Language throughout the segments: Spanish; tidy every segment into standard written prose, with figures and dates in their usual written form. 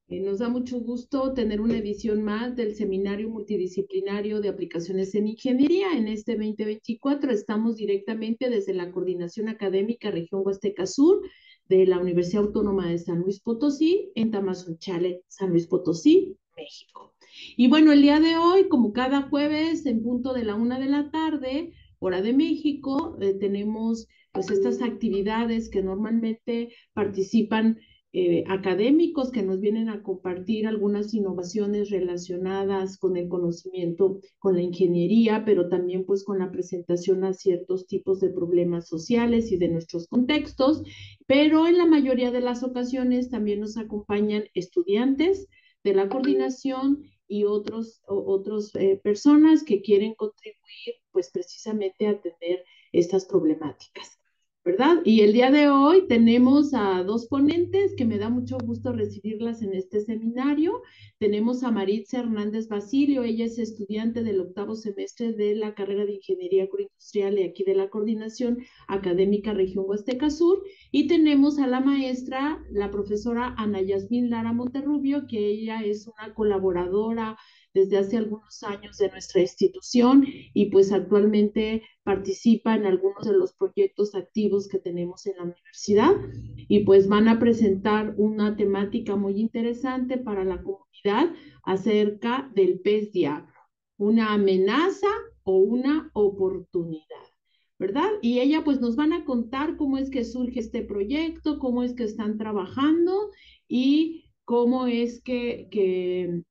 Nos da mucho gusto tener una edición más del Seminario Multidisciplinario de Aplicaciones en Ingeniería. En este 2024 estamos directamente desde la Coordinación Académica Región Huasteca Sur de la Universidad Autónoma de San Luis Potosí, en Tamazunchale, San Luis Potosí, México. Y bueno, el día de hoy, como cada jueves, en punto de la 1 de la tarde, hora de México, tenemos pues estas actividades que normalmente participan académicos que nos vienen a compartir algunas innovaciones relacionadas con el conocimiento, con la ingeniería, pero también pues con la presentación a ciertos tipos de problemas sociales y de nuestros contextos, pero en la mayoría de las ocasiones también nos acompañan estudiantes de la coordinación y otros personas que quieren contribuir pues precisamente a atender estas problemáticas. ¿Verdad? Y el día de hoy tenemos a dos ponentes que me da mucho gusto recibirlas en este seminario. Tenemos a Maritza Hernández Basilio, ella es estudiante del 8º semestre de la carrera de Ingeniería Agroindustrial y aquí de la Coordinación Académica Región Huasteca Sur. Y tenemos a la maestra, la profesora Ana Yasmín Lara Monterrubio, que ella es una colaboradora desde hace algunos años de nuestra institución y pues actualmente participa en algunos de los proyectos activos que tenemos en la universidad y pues van a presentar una temática muy interesante para la comunidad acerca del pez diablo, una amenaza o una oportunidad. ¿Verdad? Y ella pues nos van a contar cómo es que surge este proyecto, cómo es que están trabajando y cómo es que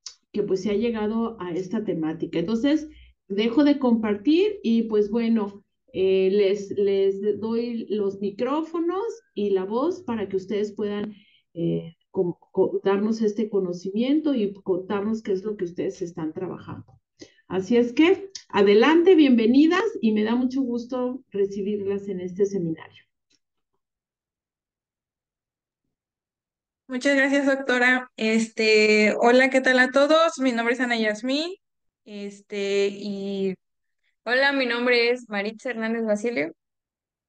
pues se ha llegado a esta temática. Entonces, dejo de compartir y pues bueno, les doy los micrófonos y la voz para que ustedes puedan darnos este conocimiento y contarnos qué es lo que ustedes están trabajando. Así es que, adelante, bienvenidas y me da mucho gusto recibirlas en este seminario. Muchas gracias, doctora. Hola, ¿qué tal a todos? Mi nombre es Ana Yasmín. Y hola, mi nombre es Maritza Hernández Basilio.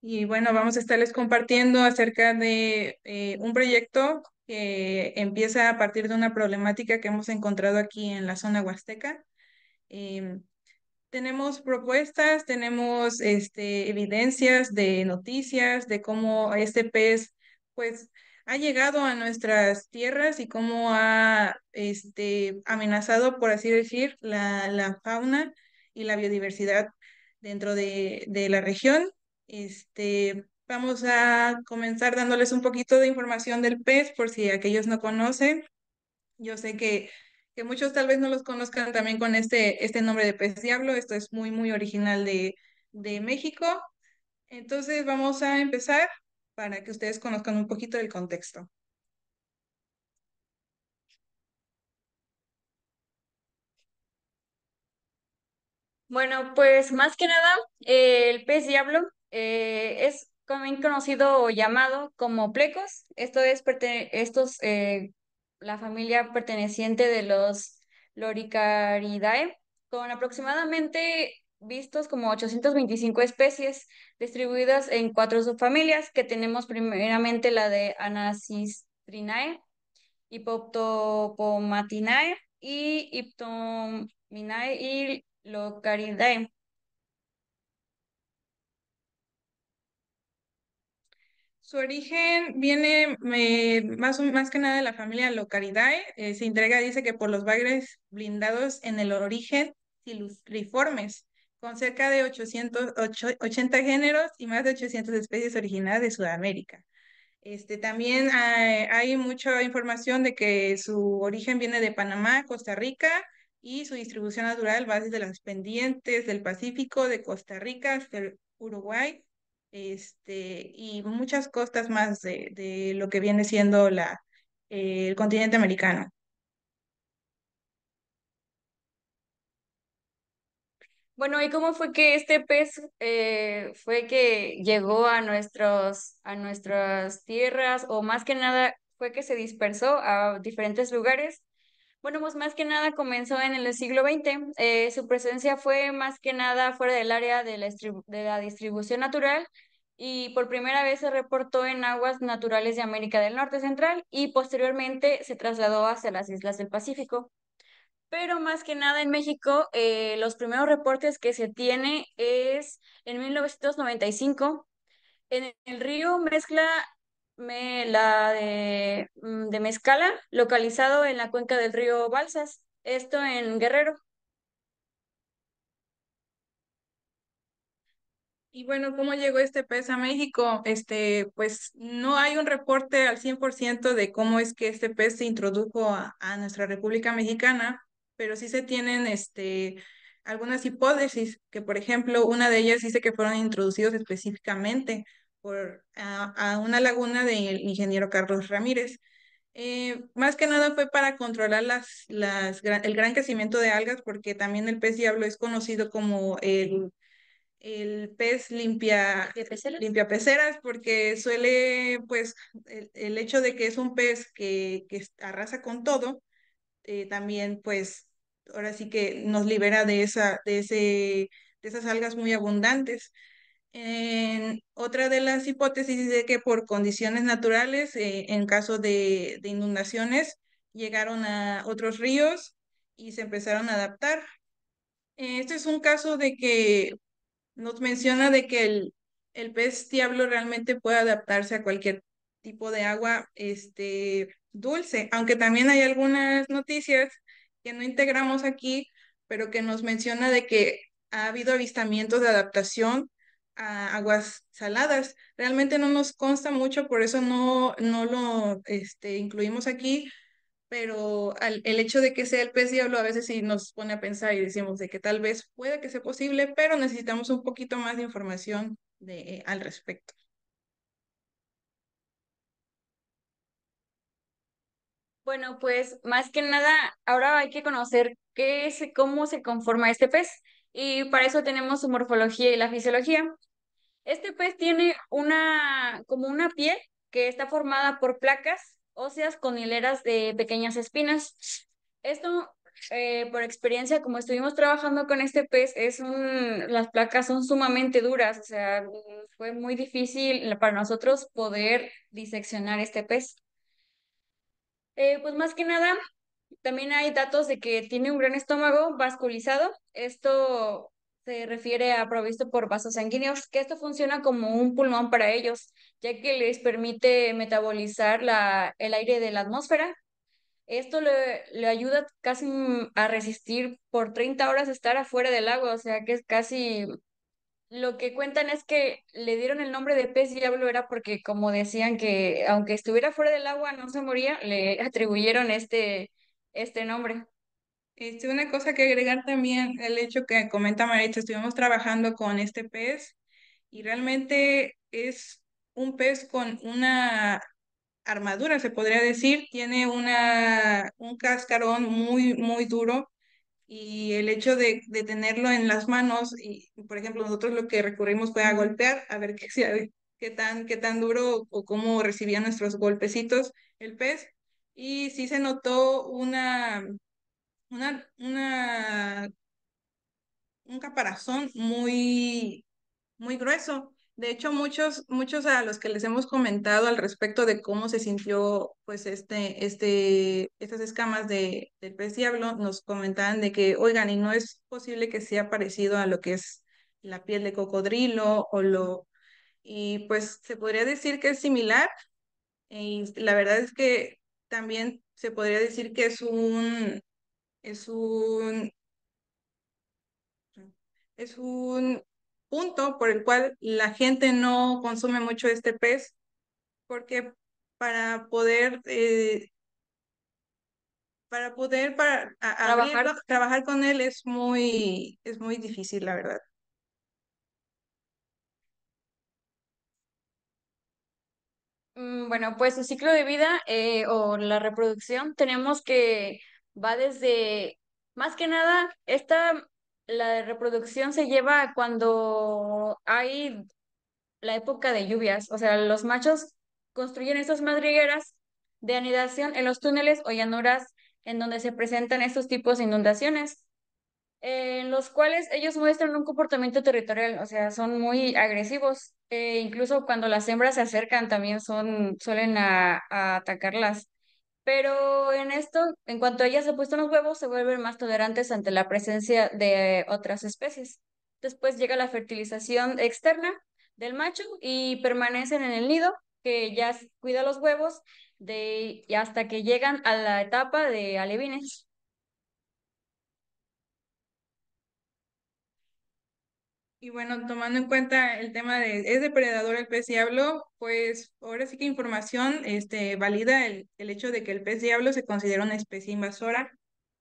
Y bueno, vamos a estarles compartiendo acerca de un proyecto que empieza a partir de una problemática que hemos encontrado aquí en la zona huasteca. Em, Tenemos propuestas, tenemos evidencias de noticias de cómo este pez pues ha llegado a nuestras tierras y cómo ha amenazado, por así decir, la fauna y la biodiversidad dentro de la región. Vamos a comenzar dándoles un poquito de información del pez por si aquellos no conocen. Yo sé que muchos tal vez no los conozcan también con este nombre de pez diablo. Esto es muy, muy original de México. Entonces vamos a empezar para que ustedes conozcan un poquito del contexto. Bueno, pues más que nada, el pez diablo es también conocido o llamado como plecos. La familia perteneciente de los Loricariidae, con aproximadamente vistos como 825 especies distribuidas en cuatro subfamilias, que tenemos primeramente la de Anacistrinae, Hippoptopomatinae y Iptominae y Locaridae. Su origen viene más que nada de la familia Locaridae. Se entrega, dice que por los bagres blindados en el origen Siluriformes, con cerca de 880 géneros y más de 800 especies originadas de Sudamérica. También hay mucha información de que su origen viene de Panamá, Costa Rica, y su distribución natural va desde las pendientes del Pacífico, de Costa Rica hasta el Uruguay, y muchas costas más de lo que viene siendo el continente americano. Bueno, ¿y cómo fue que este pez fue que llegó a nuestras tierras, o más que nada fue que se dispersó a diferentes lugares? Bueno, pues más que nada comenzó en el siglo XX. Su presencia fue más que nada fuera del área de de la distribución natural, y por primera vez se reportó en aguas naturales de América del Norte Central y posteriormente se trasladó hacia las islas del Pacífico. Pero más que nada en México, los primeros reportes que se tiene es en 1995 en el río de Mezcala, localizado en la cuenca del río Balsas, esto en Guerrero. Y bueno, ¿cómo llegó este pez a México? Pues no hay un reporte al 100% de cómo es que este pez se introdujo a nuestra República Mexicana, pero sí se tienen algunas hipótesis, que por ejemplo, una de ellas dice que fueron introducidos específicamente a una laguna del ingeniero Carlos Ramírez. Más que nada fue para controlar el gran crecimiento de algas, porque también el pez diablo es conocido como el pez limpia peceras, porque suele, pues, el hecho de que es un pez que arrasa con todo, también, pues, ahora sí que nos libera de esas algas muy abundantes. Otra de las hipótesis dice que por condiciones naturales, en caso de inundaciones, llegaron a otros ríos y se empezaron a adaptar. Este es un caso de que nos menciona de que el pez diablo realmente puede adaptarse a cualquier tipo de agua dulce, aunque también hay algunas noticias que no integramos aquí, pero que nos menciona de que ha habido avistamientos de adaptación a aguas saladas. Realmente no nos consta mucho, por eso no lo incluimos aquí, pero el hecho de que sea el pez diablo a veces sí nos pone a pensar y decimos de que tal vez puede que sea posible, pero necesitamos un poquito más de información al respecto. Bueno, pues más que nada, ahora hay que conocer cómo se conforma este pez y para eso tenemos su morfología y la fisiología. Este pez tiene como una piel que está formada por placas óseas con hileras de pequeñas espinas. Esto, por experiencia, como estuvimos trabajando con este pez, las placas son sumamente duras, o sea, fue muy difícil para nosotros poder diseccionar este pez. Pues más que nada, también hay datos de que tiene un gran estómago vasculizado. Esto se refiere a provisto por vasos sanguíneos, que esto funciona como un pulmón para ellos, ya que les permite metabolizar el aire de la atmósfera. Esto le ayuda casi a resistir por 30 horas estar afuera del agua, o sea que es casi lo que cuentan es que le dieron el nombre de pez diablo era porque como decían que aunque estuviera fuera del agua no se moría, le atribuyeron este nombre. Una cosa que agregar también, el hecho que comenta Maritza, estuvimos trabajando con este pez y realmente es un pez con una armadura, se podría decir, tiene un cascarón muy duro, y el hecho de tenerlo en las manos, y por ejemplo, nosotros lo que recurrimos fue a golpear, a ver qué tan duro o cómo recibía nuestros golpecitos el pez, y sí se notó una, una, un caparazón muy grueso. De hecho, muchos a los que les hemos comentado al respecto de cómo se sintió, pues, estas escamas del pez diablo, nos comentaban de que, oigan, y no es posible que sea parecido a lo que es la piel de cocodrilo y pues se podría decir que es similar, y la verdad es que también se podría decir que es un Es un punto por el cual la gente no consume mucho este pez, porque para poder, eh, Trabajar. abrirlo, trabajar con él es muy difícil, la verdad. Bueno, pues su ciclo de vida o la reproducción tenemos que va desde, más que nada, la reproducción se lleva cuando hay la época de lluvias, o sea, los machos construyen estas madrigueras de anidación en los túneles o llanuras en donde se presentan estos tipos de inundaciones. en los cuales ellos muestran un comportamiento territorial, o sea, son muy agresivos. Incluso cuando las hembras se acercan también suelen a atacarlas. Pero en esto, en cuanto ellas se puestan los huevos, se vuelven más tolerantes ante la presencia de otras especies. Después llega la fertilización externa del macho y permanecen en el nido, que ya cuida los huevos y hasta que llegan a la etapa de alevines. Y bueno, tomando en cuenta el tema de, ¿es depredador el pez diablo? Pues ahora sí que información valida el hecho de que el pez diablo se considera una especie invasora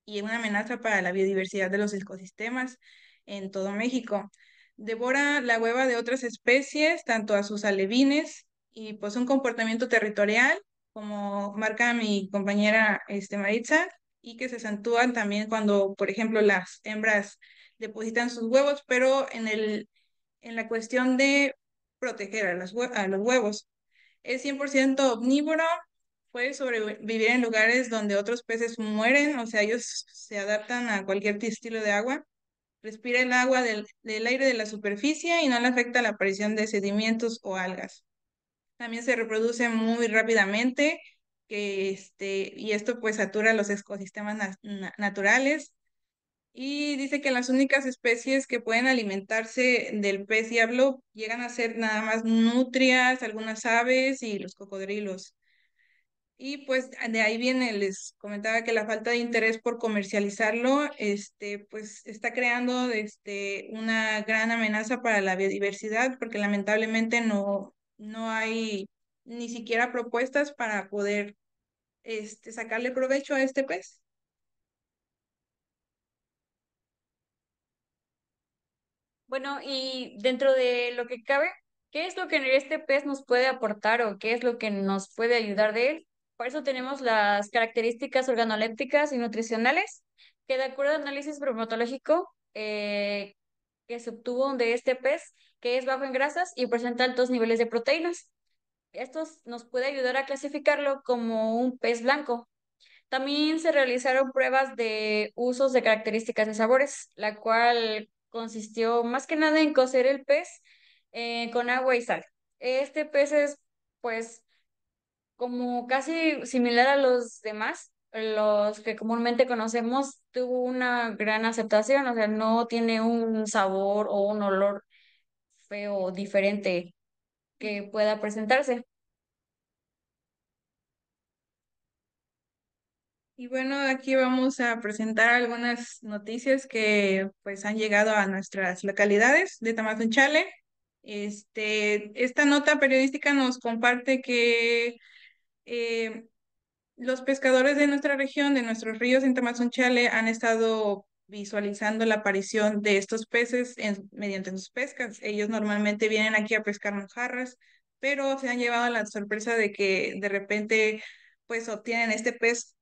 y una amenaza para la biodiversidad de los ecosistemas en todo México. Devora la hueva de otras especies, tanto a sus alevines, y pues un comportamiento territorial, como marca mi compañera Maritza, y que se acentúan también cuando, por ejemplo, las hembras depositan sus huevos, pero en la cuestión de proteger a los huevos. Es 100% omnívoro, puede sobrevivir en lugares donde otros peces mueren, o sea, ellos se adaptan a cualquier estilo de agua. Respira el agua del aire de la superficie y no le afecta la aparición de sedimentos o algas. También se reproduce muy rápidamente, y esto pues satura los ecosistemas naturales, y dice que las únicas especies que pueden alimentarse del pez diablo llegan a ser nada más nutrias, algunas aves y los cocodrilos. Y pues de ahí viene, les comentaba que la falta de interés por comercializarlo, pues está creando una gran amenaza para la biodiversidad, porque lamentablemente no hay ni siquiera propuestas para poder sacarle provecho a este pez. Bueno, y dentro de lo que cabe, ¿qué es lo que este pez nos puede aportar o qué es lo que nos puede ayudar de él? Por eso tenemos las características organolépticas y nutricionales, que de acuerdo al análisis bromatológico que se obtuvo de este pez, que es bajo en grasas y presenta altos niveles de proteínas. Esto nos puede ayudar a clasificarlo como un pez blanco. También se realizaron pruebas de usos de características de sabores, la cual consistió más que nada en cocer el pez con agua y sal. Este pez es, pues, como casi similar a los demás, los que comúnmente conocemos, tuvo una gran aceptación, o sea, no tiene un sabor o un olor feo o diferente que pueda presentarse. Y bueno, aquí vamos a presentar algunas noticias que pues han llegado a nuestras localidades de Tamazunchale. Esta nota periodística nos comparte que eh, los pescadores de nuestra región, de nuestros ríos en Tamazunchale, han estado visualizando la aparición de estos peces mediante sus pescas. Ellos normalmente vienen aquí a pescar mojarras, pero se han llevado la sorpresa de que de repente pues obtienen este pez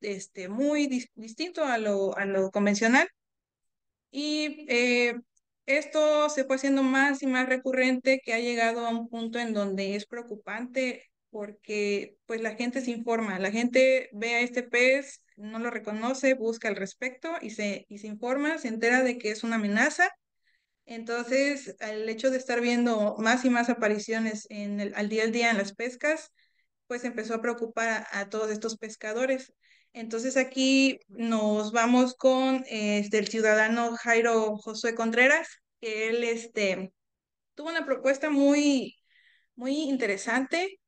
muy distinto a lo convencional. Y esto se fue haciendo más y más recurrente, que ha llegado a un punto en donde es preocupante porque pues la gente se informa, la gente ve a este pez, no lo reconoce, busca al respecto y se informa, se entera de que es una amenaza. Entonces, el hecho de estar viendo más y más apariciones al día en las pescas, pues empezó a preocupar a todos estos pescadores. Entonces aquí nos vamos con el ciudadano Jairo Josué Contreras, que él tuvo una propuesta muy interesante.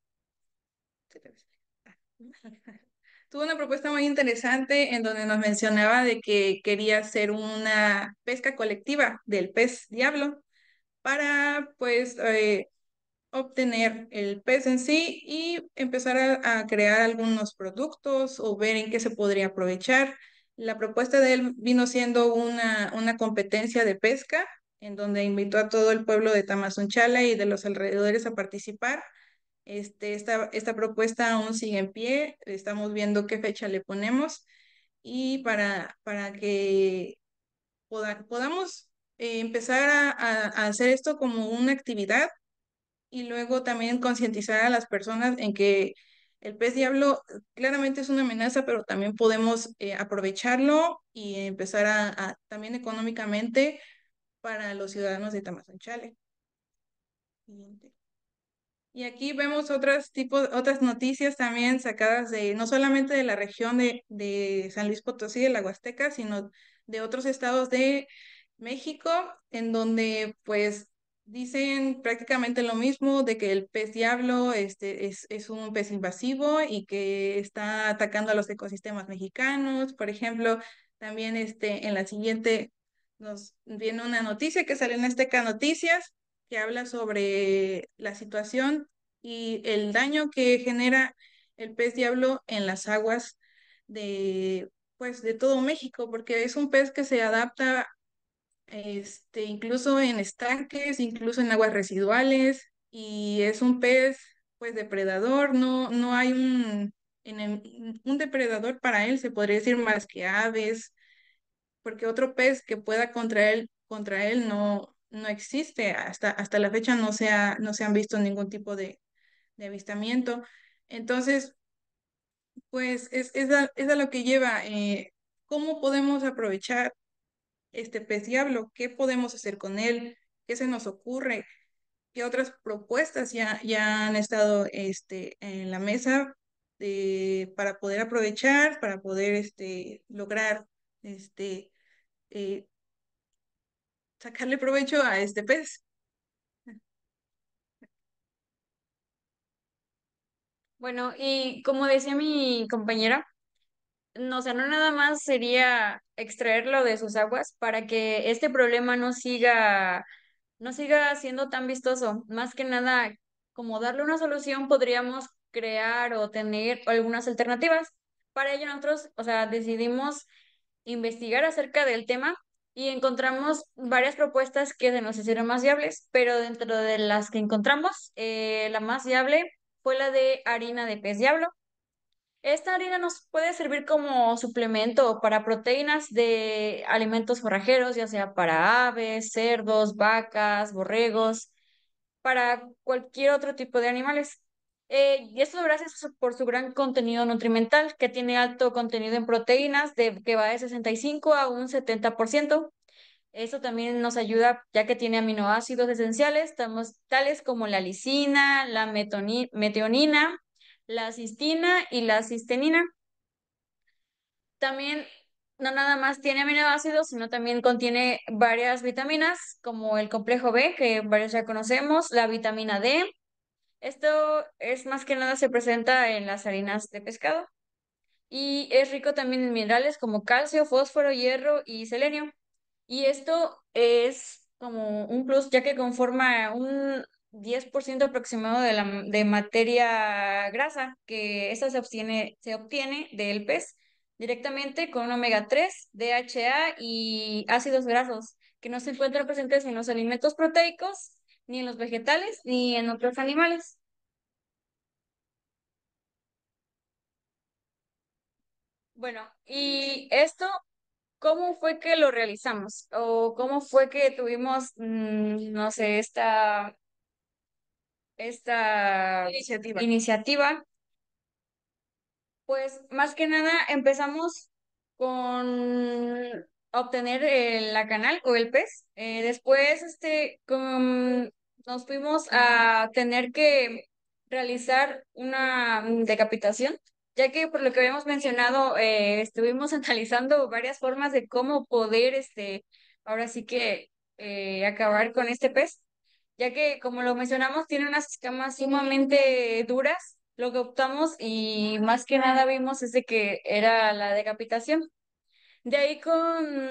Tuvo una propuesta muy interesante en donde nos mencionaba de que quería hacer una pesca colectiva del pez diablo para pues obtener el pez en sí y empezar a crear algunos productos o ver en qué se podría aprovechar. La propuesta de él vino siendo una competencia de pesca en donde invitó a todo el pueblo de Tamazunchale y de los alrededores a participar. Esta propuesta aún sigue en pie, estamos viendo qué fecha le ponemos y para que podamos empezar a hacer esto como una actividad y luego también concientizar a las personas en que el pez diablo claramente es una amenaza, pero también podemos aprovecharlo y empezar también económicamente para los ciudadanos de Tamazunchale. Siguiente. Y aquí vemos otras noticias también sacadas no solamente de la región de San Luis Potosí, de la Huasteca, sino de otros estados de México, en donde pues dicen prácticamente lo mismo, de que el pez diablo es un pez invasivo y que está atacando a los ecosistemas mexicanos. Por ejemplo, también en la siguiente nos viene una noticia que sale en Azteca Noticias, que habla sobre la situación y el daño que genera el pez diablo en las aguas pues, de todo México, porque es un pez que se adapta incluso en estanques, incluso en aguas residuales, y es un pez pues depredador. No hay un depredador para él, se podría decir, más que aves, porque otro pez que pueda contra él no existe. Hasta la fecha no se han visto ningún tipo de avistamiento. Entonces, pues es a lo que lleva. ¿Cómo podemos aprovechar este pez diablo? ¿Qué podemos hacer con él? ¿Qué se nos ocurre? ¿Qué otras propuestas ya han estado en la mesa para poder aprovechar, para poder lograr este, eh, sacarle provecho a este pez? Bueno, y como decía mi compañera, no, o sea, no nada más sería extraerlo de sus aguas para que este problema no siga siendo tan vistoso. Más que nada, como darle una solución, podríamos crear o tener algunas alternativas. Para ello nosotros, o sea, decidimos investigar acerca del tema y encontramos varias propuestas que se nos hicieron más viables, pero dentro de las que encontramos, la más viable fue la de harina de pez diablo. Esta harina nos puede servir como suplemento para proteínas de alimentos forrajeros, ya sea para aves, cerdos, vacas, borregos, para cualquier otro tipo de animales. Y esto gracias por su gran contenido nutrimental, que tiene alto contenido en proteínas, que va de 65 a un 70%. Eso también nos ayuda ya que tiene aminoácidos esenciales, tales como la lisina, la metionina, la cistina y la cistenina. También no nada más tiene aminoácidos, sino también contiene varias vitaminas, como el complejo B, que varios ya conocemos, la vitamina D. Esto es más que nada se presenta en las harinas de pescado y es rico también en minerales como calcio, fósforo, hierro y selenio. Y esto es como un plus, ya que conforma un 10% aproximado de materia grasa, que esta se obtiene del pez directamente con omega 3, DHA y ácidos grasos, que no se encuentran presentes en los alimentos proteicos, ni en los vegetales, ni en otros animales. Bueno, y esto, ¿cómo fue que lo realizamos? ¿O cómo fue que tuvimos, no sé, esta iniciativa? Pues más que nada empezamos con obtener la canal o el pez. Después, nos fuimos a tener que realizar una decapitación, ya que por lo que habíamos mencionado, estuvimos analizando varias formas de cómo poder, ahora sí que acabar con este pez, ya que como lo mencionamos, tiene unas escamas sumamente duras. Lo que optamos y más que nada vimos es de que era la decapitación. De ahí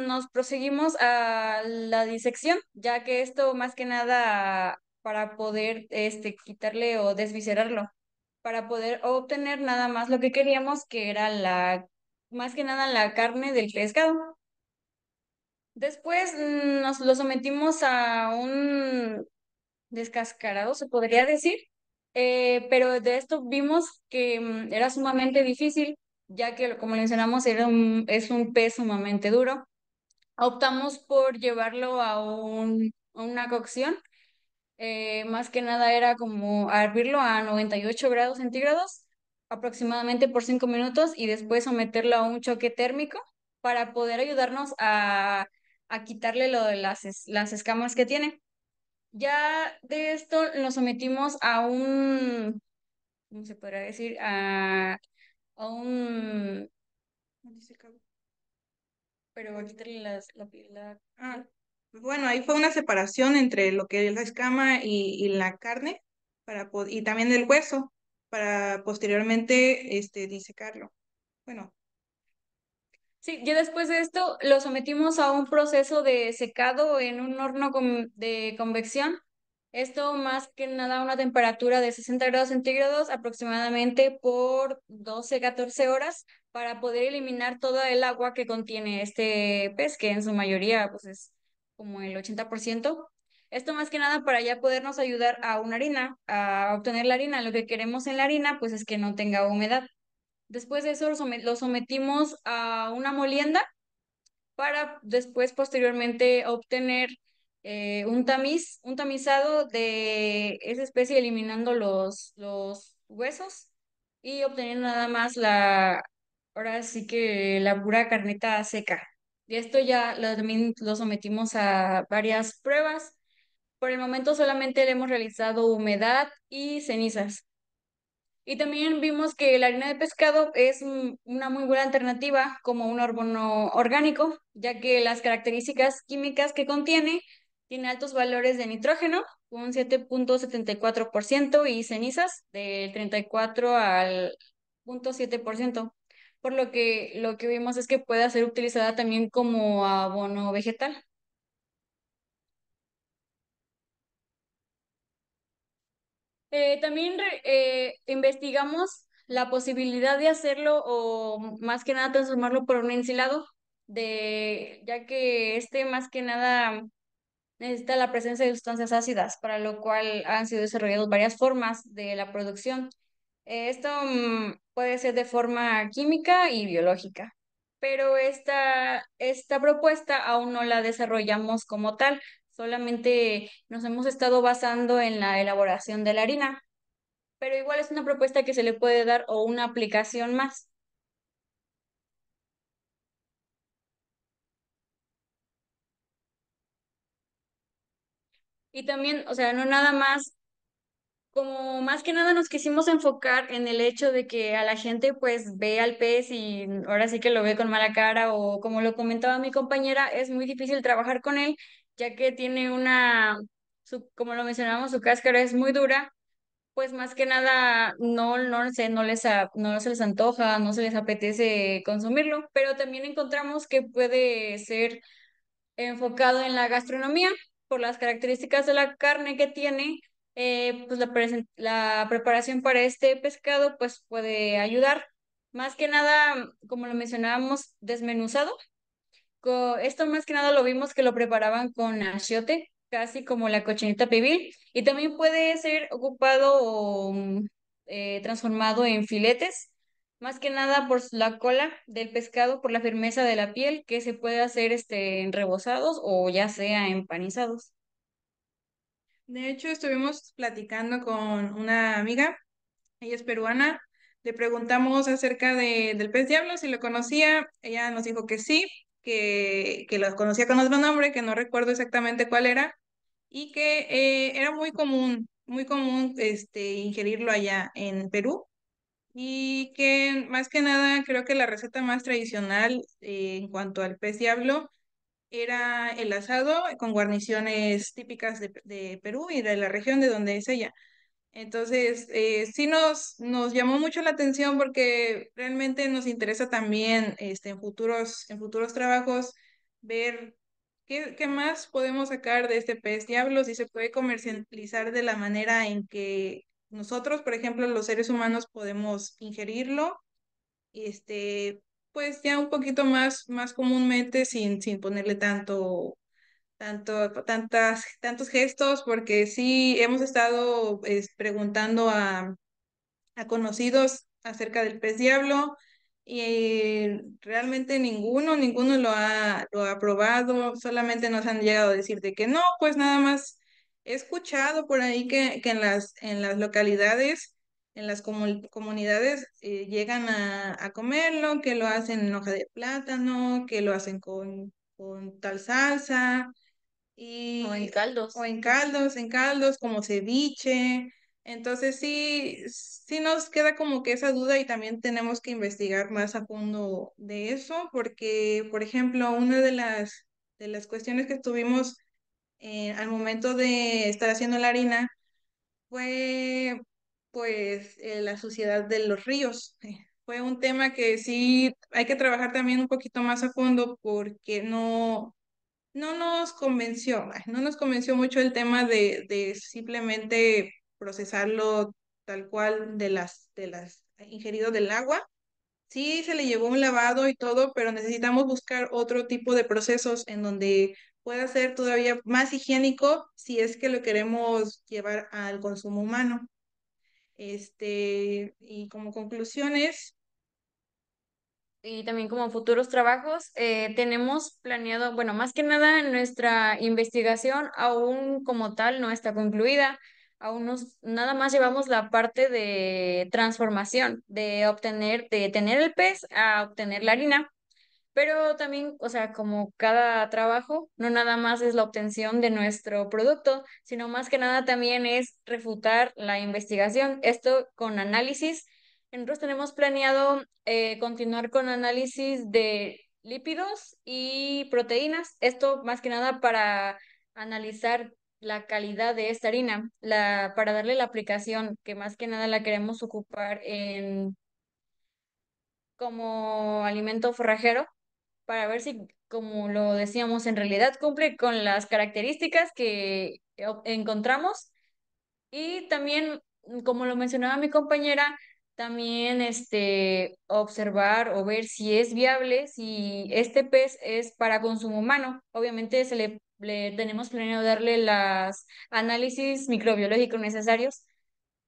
nos proseguimos a la disección, ya que esto más que nada para poder quitarle o desviscerarlo, para poder obtener nada más lo que queríamos, que era más que nada la carne del pescado. Después nos lo sometimos a un descascarado, se podría decir. Pero de esto vimos que era sumamente difícil, ya que, como mencionamos, es un pez sumamente duro. Optamos por llevarlo a una cocción. Más que nada era como a hervirlo a 98 grados centígrados aproximadamente por 5 minutos y después someterlo a un choque térmico para poder ayudarnos a quitarle lo de las escamas que tiene. Ya de esto lo sometimos a un, ¿cómo se podrá decir? A un, ¿cómo dice, cabrón? Pero a quitarle Ah, bueno, ahí fue una separación entre lo que es la escama y la carne y también el hueso para posteriormente disecarlo. Bueno, Sí, ya después de esto lo sometimos a un proceso de secado en un horno de convección. Esto más que nada a una temperatura de 60 grados centígrados aproximadamente por 12 14 horas para poder eliminar toda el agua que contiene este pez, que en su mayoría pues es como el 80%. Esto más que nada para ya podernos ayudar a una harina, a obtener la harina. Lo que queremos en la harina pues es que no tenga humedad. Después de eso lo sometimos a una molienda para después posteriormente obtener un tamizado de esa especie eliminando los huesos y obteniendo nada más ahora sí que la pura carnita seca. Y esto ya también lo sometimos a varias pruebas. Por el momento solamente le hemos realizado humedad y cenizas. Y también vimos que la harina de pescado es una muy buena alternativa como un hormono orgánico, ya que las características químicas que contiene tiene altos valores de nitrógeno, un 7,74% y cenizas del 34 al 0,7%, por lo que vimos es que puede ser utilizada también como abono vegetal. También investigamos la posibilidad de hacerlo o más que nada transformarlo por un ensilado, ya que este más que nada necesita la presencia de sustancias ácidas, para lo cual han sido desarrolladas varias formas de la producción. Esto puede ser de forma química y biológica, pero esta propuesta aún no la desarrollamos como tal, solamente nos hemos estado basando en la elaboración de la harina, pero igual es una propuesta que se le puede dar o una aplicación más. Y también, o sea, no nada más, como más que nada nos quisimos enfocar en el hecho de que a la gente pues ve al pez y ahora sí que lo ve con mala cara o como lo comentaba mi compañera, es muy difícil trabajar con él ya que tiene como lo mencionamos, su cáscara es muy dura, pues más que nada no sé, no se les antoja, no se les apetece consumirlo, pero también encontramos que puede ser enfocado en la gastronomía por las características de la carne que tiene, pues la preparación para este pescado pues puede ayudar. Más que nada, como lo mencionábamos, desmenuzado. Esto más que nada lo vimos que lo preparaban con achiote, casi como la cochinita pibil, y también puede ser ocupado o transformado en filetes, más que nada por la cola del pescado, por la firmeza de la piel, que se puede hacer en rebozados o ya sea empanizados. de hecho estuvimos platicando con una amiga, ella es peruana, le preguntamos acerca del pez diablo, si lo conocía, ella nos dijo que sí, que lo conocía con otro nombre, que no recuerdo exactamente cuál era, y que era muy común ingerirlo allá en Perú. Y que más que nada creo que la receta más tradicional en cuanto al pez diablo era el asado con guarniciones típicas de Perú y de la región de donde es ella. Entonces, sí nos llamó mucho la atención porque realmente nos interesa también en futuros trabajos ver qué más podemos sacar de este pez diablo, si se puede comercializar de la manera en que nosotros, por ejemplo, los seres humanos podemos ingerirlo, este, pues ya un poquito más comúnmente sin ponerle tantos gestos, porque sí hemos estado preguntando a conocidos acerca del pez diablo y realmente ninguno lo ha probado, solamente nos han llegado a decir de que no, pues nada más he escuchado por ahí que en en las localidades en las comunidades llegan a comerlo, que lo hacen en hoja de plátano, que lo hacen con tal salsa, y, O en caldos. o en caldos como ceviche. Entonces sí nos queda como que esa duda y también tenemos que investigar más a fondo de eso, porque, por ejemplo, una de las cuestiones que tuvimos al momento de estar haciendo la harina fue pues la suciedad de los ríos. Fue un tema que sí hay que trabajar también un poquito más a fondo porque no nos convenció, no nos convenció mucho el tema de simplemente procesarlo tal cual de las ingerido del agua. Sí, se le llevó un lavado y todo, pero necesitamos buscar otro tipo de procesos en donde pueda ser todavía más higiénico si es que lo queremos llevar al consumo humano. Y como conclusiones, Y también como futuros trabajos, tenemos planeado, bueno, más que nada nuestra investigación aún como tal no está concluida. Nada más llevamos la parte de transformación, de obtener, de tener el pez a obtener la harina. Pero también, o sea, como cada trabajo, no nada más es la obtención de nuestro producto, sino más que nada también es refutar la investigación. Esto con análisis. Nosotros tenemos planeado continuar con análisis de lípidos y proteínas. Esto más que nada para analizar la calidad de esta harina, para darle la aplicación que más que nada la queremos ocupar como alimento forrajero para ver si, como lo decíamos, en realidad cumple con las características que encontramos. Y también, como lo mencionaba mi compañera, también observar o ver si es viable, si este pez es para consumo humano. Obviamente le tenemos planeado darle los análisis microbiológicos necesarios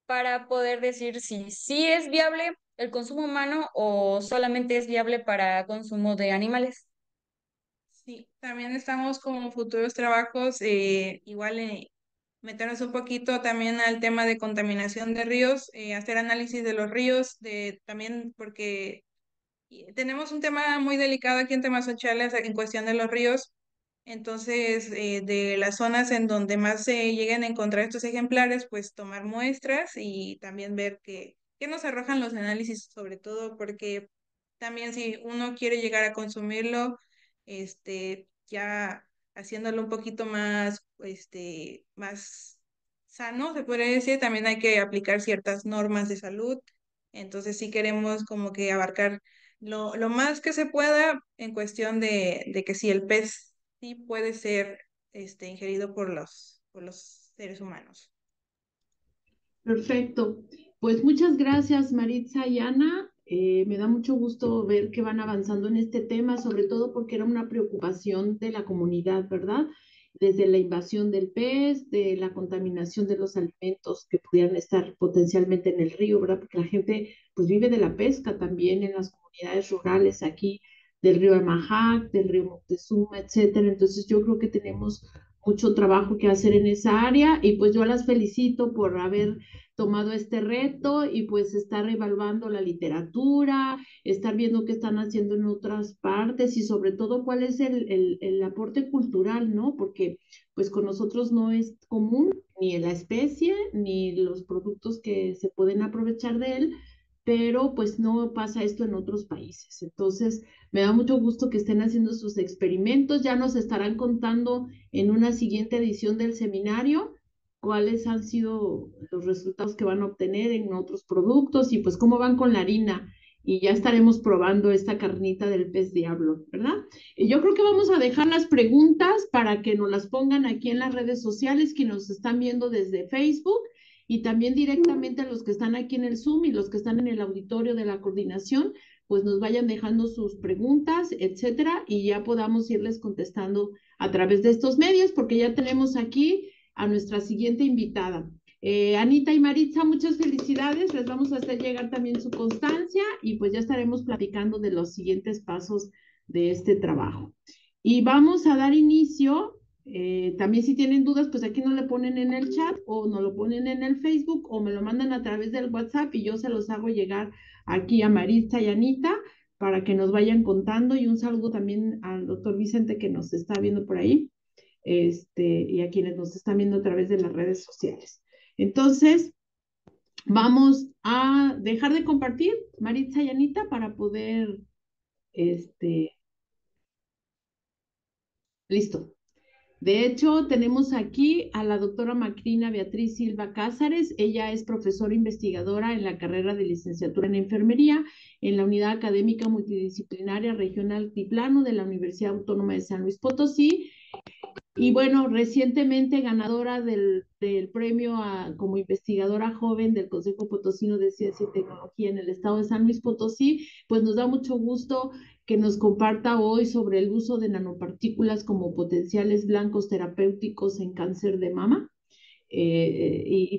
para poder decir si sí es viable el consumo humano o solamente es viable para consumo de animales. sí, también estamos como futuros trabajos, igual meternos un poquito también al tema de contaminación de ríos, hacer análisis de los ríos, también porque tenemos un tema muy delicado aquí en Tamazunchale en cuestión de los ríos. Entonces, de las zonas en donde más se lleguen a encontrar estos ejemplares, pues tomar muestras y también ver qué nos arrojan los análisis, sobre todo porque también si uno quiere llegar a consumirlo, ya haciéndolo un poquito más, más sano, se podría decir, también hay que aplicar ciertas normas de salud. Entonces, si queremos como que abarcar lo más que se pueda en cuestión de que si el pez sí puede ser ingerido por los seres humanos. Perfecto. Pues muchas gracias, Maritza y Ana. Me da mucho gusto ver que van avanzando en este tema, sobre todo porque era una preocupación de la comunidad, ¿verdad? Desde la invasión del pez, de la contaminación de los alimentos que pudieran estar potencialmente en el río, ¿verdad? Porque la gente pues vive de la pesca también en las comunidades rurales aquí del río Amajac, del río Moctezuma, etcétera. Entonces yo creo que tenemos mucho trabajo que hacer en esa área y pues yo las felicito por haber tomado este reto y pues estar evaluando la literatura, estar viendo qué están haciendo en otras partes y sobre todo cuál es el aporte cultural, ¿no? Porque pues con nosotros no es común ni la especie ni los productos que se pueden aprovechar de él, pero pues no pasa esto en otros países. Entonces, me da mucho gusto que estén haciendo sus experimentos, ya nos estarán contando en una siguiente edición del seminario cuáles han sido los resultados que van a obtener en otros productos y pues cómo van con la harina. Y ya estaremos probando esta carnita del pez diablo, ¿verdad? Y yo creo que vamos a dejar las preguntas para que nos las pongan aquí en las redes sociales que nos están viendo desde Facebook y también directamente a los que están aquí en el Zoom y los que están en el auditorio de la coordinación, pues nos vayan dejando sus preguntas, etcétera, y ya podamos irles contestando a través de estos medios, porque ya tenemos aquí a nuestra siguiente invitada. Anita y Maritza, muchas felicidades. Les vamos a hacer llegar también su constancia y pues ya estaremos platicando de los siguientes pasos de este trabajo. Y vamos a dar inicio También si tienen dudas, pues aquí nos le ponen en el chat o nos lo ponen en el Facebook o me lo mandan a través del WhatsApp y yo se los hago llegar aquí a Maritza y Anita para que nos vayan contando y un saludo también al doctor Vicente que nos está viendo por ahí y a quienes nos están viendo a través de las redes sociales. Entonces, vamos a dejar de compartir Maritza y Anita para poder, listo. De hecho, tenemos aquí a la doctora Macrina Beatriz Silva Cázares. Ella es profesora investigadora en la carrera de licenciatura en enfermería en la Unidad Académica Multidisciplinaria Regional Altiplano de la Universidad Autónoma de San Luis Potosí. Y bueno, recientemente ganadora del premio como investigadora joven del Consejo Potosino de Ciencia y Tecnología en el estado de San Luis Potosí, pues nos da mucho gusto que nos comparta hoy sobre el uso de nanopartículas como potenciales blancos terapéuticos en cáncer de mama.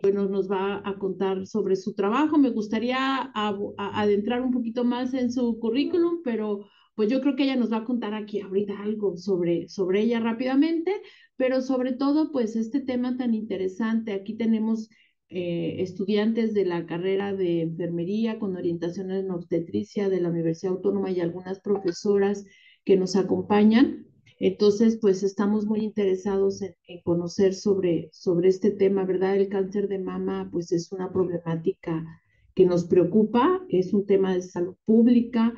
Bueno, nos va a contar sobre su trabajo. Me gustaría adentrar un poquito más en su currículum, pero pues yo creo que ella nos va a contar aquí ahorita algo sobre ella rápidamente, pero sobre todo pues este tema tan interesante. Aquí tenemos estudiantes de la carrera de enfermería con orientación en obstetricia de la Universidad Autónoma y algunas profesoras que nos acompañan. Entonces, pues estamos muy interesados en conocer sobre este tema, ¿verdad? El cáncer de mama, pues es una problemática que nos preocupa, es un tema de salud pública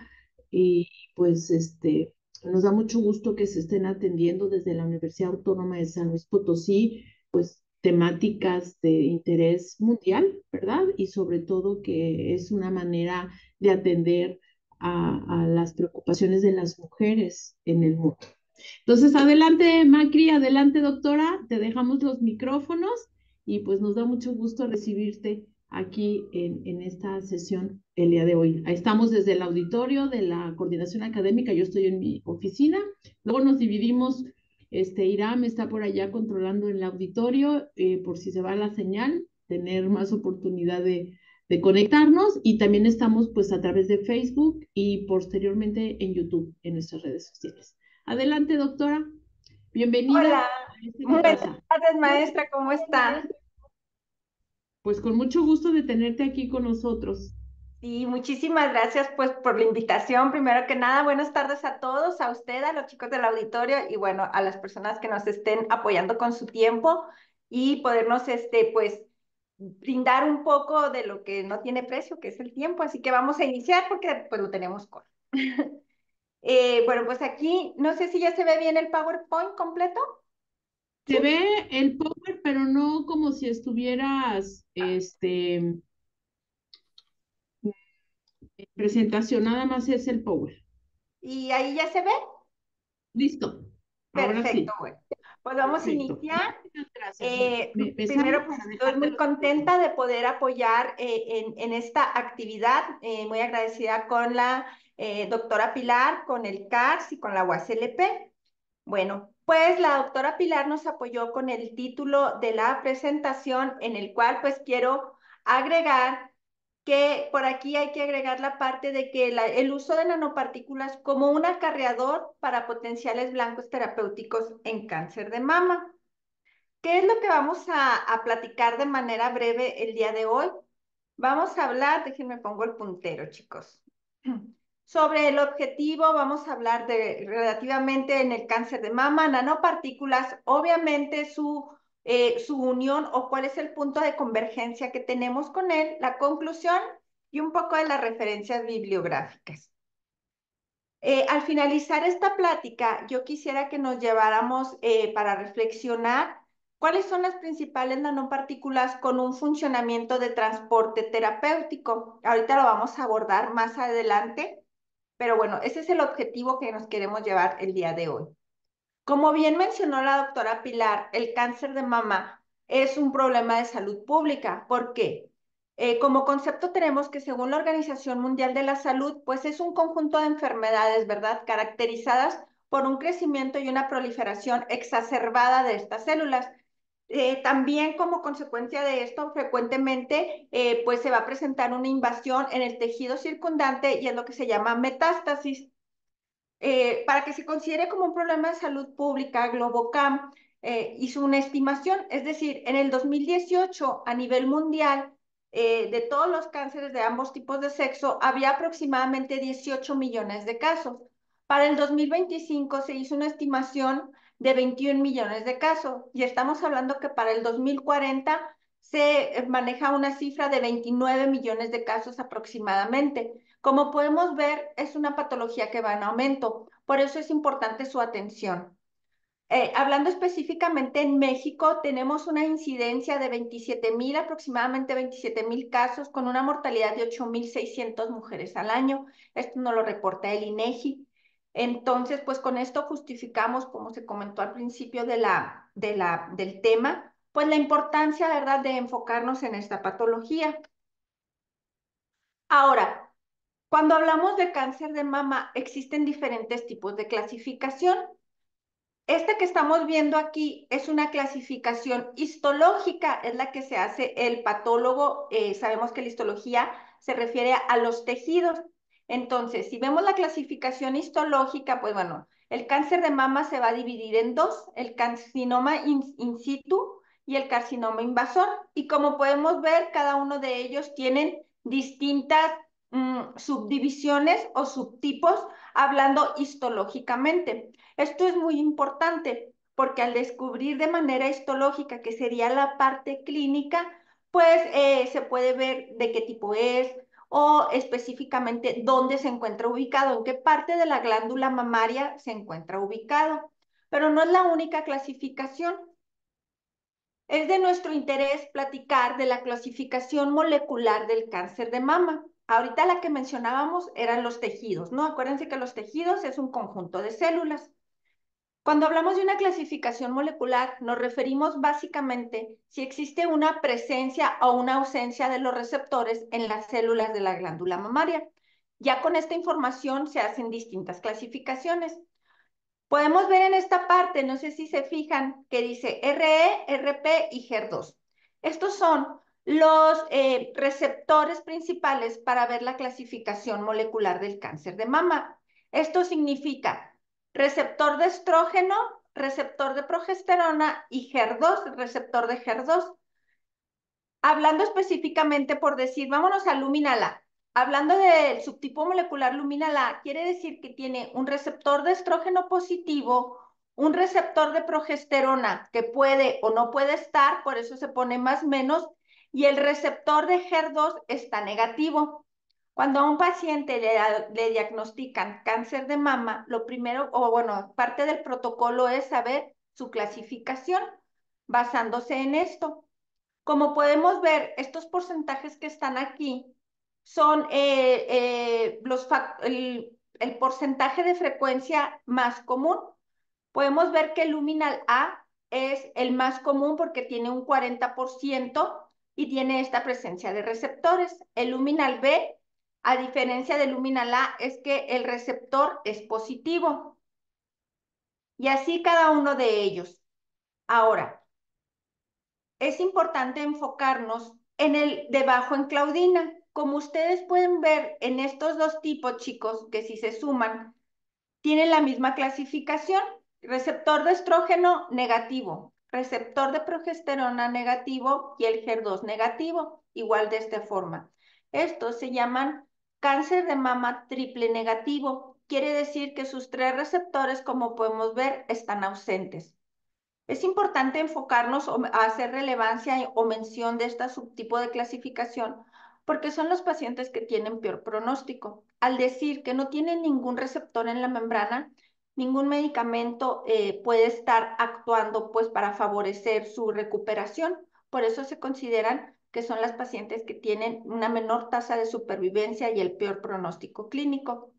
y pues nos da mucho gusto que se estén atendiendo desde la Universidad Autónoma de San Luis Potosí, pues temáticas de interés mundial, ¿verdad? Y sobre todo que es una manera de atender a las preocupaciones de las mujeres en el mundo. Entonces, adelante, Macri, adelante, doctora, te dejamos los micrófonos y pues nos da mucho gusto recibirte aquí en esta sesión el día de hoy. Ahí estamos desde el auditorio de la coordinación académica, yo estoy en mi oficina, luego nos dividimos, Iram está por allá controlando el auditorio, por si se va la señal, tener más oportunidad de conectarnos y también estamos pues a través de Facebook y posteriormente en YouTube, en nuestras redes sociales. Adelante, doctora. Bienvenida Hola, a tu buenas casa. tardes, maestra, ¿cómo está? Pues con mucho gusto de tenerte aquí con nosotros. Y muchísimas gracias pues por la invitación. Primero que nada, buenas tardes a todos, a usted, a los chicos del auditorio y bueno, a las personas que nos estén apoyando con su tiempo y podernos pues brindar un poco de lo que no tiene precio, que es el tiempo. Así que vamos a iniciar porque pues lo tenemos corto. Bueno, pues aquí no sé si ya se ve bien el PowerPoint completo. Se ve el power, pero no como si estuvieras, en presentación, nada más es el power. ¿Y ahí ya se ve? Listo. Ahora Perfecto, sí. bueno. Pues vamos a Perfecto. iniciar. Muchas gracias. Me Primero, salgo pues para estoy dejarte muy los contenta micrófonos. de poder apoyar en esta actividad, muy agradecida con la doctora Pilar, con el CARS y con la UASLP. Bueno, pues la doctora Pilar nos apoyó con el título de la presentación en el cual pues quiero agregar que por aquí hay que agregar la parte de que el uso de nanopartículas como un acarreador para potenciales blancos terapéuticos en cáncer de mama. ¿Qué es lo que vamos a platicar de manera breve el día de hoy? Vamos a hablar, déjenme pongo el puntero, chicos. Sobre el objetivo, vamos a hablar de relativamente en el cáncer de mama, nanopartículas, obviamente su unión o cuál es el punto de convergencia que tenemos con él, la conclusión y un poco de las referencias bibliográficas. Al finalizar esta plática, yo quisiera que nos lleváramos para reflexionar cuáles son las principales nanopartículas con un funcionamiento de transporte terapéutico. Ahorita lo vamos a abordar más adelante, pero bueno, ese es el objetivo que nos queremos llevar el día de hoy. Como bien mencionó la doctora Pilar, el cáncer de mama es un problema de salud pública. ¿Por qué? Como concepto tenemos que según la Organización Mundial de la Salud, pues es un conjunto de enfermedades, ¿verdad? Caracterizadas por un crecimiento y una proliferación exacerbada de estas células. También como consecuencia de esto, frecuentemente pues se va a presentar una invasión en el tejido circundante y es lo que se llama metástasis. Para que se considere como un problema de salud pública, Globocam hizo una estimación, es decir, en el 2018 a nivel mundial, de todos los cánceres de ambos tipos de sexo, había aproximadamente 18 millones de casos. Para el 2025 se hizo una estimación de 21 millones de casos y estamos hablando que para el 2040 se maneja una cifra de 29 millones de casos aproximadamente. Como podemos ver, es una patología que va en aumento, por eso es importante su atención. Hablando específicamente en México, tenemos una incidencia de 27,000, aproximadamente 27,000 casos, con una mortalidad de 8,600 mujeres al año. Esto nos lo reporta el INEGI. Entonces, pues con esto justificamos, como se comentó al principio del tema, pues la importancia, ¿verdad?, de enfocarnos en esta patología. Ahora, cuando hablamos de cáncer de mama, existen diferentes tipos de clasificación. Esta que estamos viendo aquí es una clasificación histológica, es la que se hace el patólogo. Sabemos que la histología se refiere a los tejidos. Entonces, si vemos la clasificación histológica, pues bueno, el cáncer de mama se va a dividir en dos, el carcinoma in situ y el carcinoma invasor. Y como podemos ver, cada uno de ellos tienen distintas subdivisiones o subtipos, hablando histológicamente. Esto es muy importante porque al descubrir de manera histológica, que sería la parte clínica, pues se puede ver de qué tipo es o específicamente dónde se encuentra ubicado, en qué parte de la glándula mamaria se encuentra ubicado. Pero no es la única clasificación. Es de nuestro interés platicar de la clasificación molecular del cáncer de mama. Ahorita la que mencionábamos eran los tejidos, ¿no? Acuérdense que los tejidos es un conjunto de células. Cuando hablamos de una clasificación molecular, nos referimos básicamente si existe una presencia o una ausencia de los receptores en las células de la glándula mamaria. Ya con esta información se hacen distintas clasificaciones. Podemos ver en esta parte, no sé si se fijan, que dice RE, RP y HER2. Estos son los receptores principales para ver la clasificación molecular del cáncer de mama. Esto significa receptor de estrógeno, receptor de progesterona y HER2, receptor de HER2. Hablando específicamente por decir, vámonos a Luminal A. Hablando del subtipo molecular Luminal A, quiere decir que tiene un receptor de estrógeno positivo, un receptor de progesterona que puede o no puede estar, por eso se pone más menos, y el receptor de HER2 está negativo. Cuando a un paciente le diagnostican cáncer de mama, lo primero, o bueno, parte del protocolo es saber su clasificación, basándose en esto. Como podemos ver, estos porcentajes que están aquí son el porcentaje de frecuencia más común. Podemos ver que el luminal A es el más común porque tiene un 40% y tiene esta presencia de receptores. El luminal B, a diferencia del luminal A, es que el receptor es positivo. Y así cada uno de ellos. Ahora, es importante enfocarnos en el de bajo en Claudina. Como ustedes pueden ver en estos dos tipos, chicos, que si se suman, tienen la misma clasificación. Receptor de estrógeno negativo, receptor de progesterona negativo y el HER2 negativo, igual de esta forma. Estos se llaman cáncer de mama triple negativo. Quiere decir que sus tres receptores, como podemos ver, están ausentes. Es importante enfocarnos a hacer relevancia o mención de este subtipo de clasificación porque son los pacientes que tienen peor pronóstico. Al decir que no tienen ningún receptor en la membrana, ningún medicamento puede estar actuando pues para favorecer su recuperación. Por eso se consideran que son las pacientes que tienen una menor tasa de supervivencia y el peor pronóstico clínico.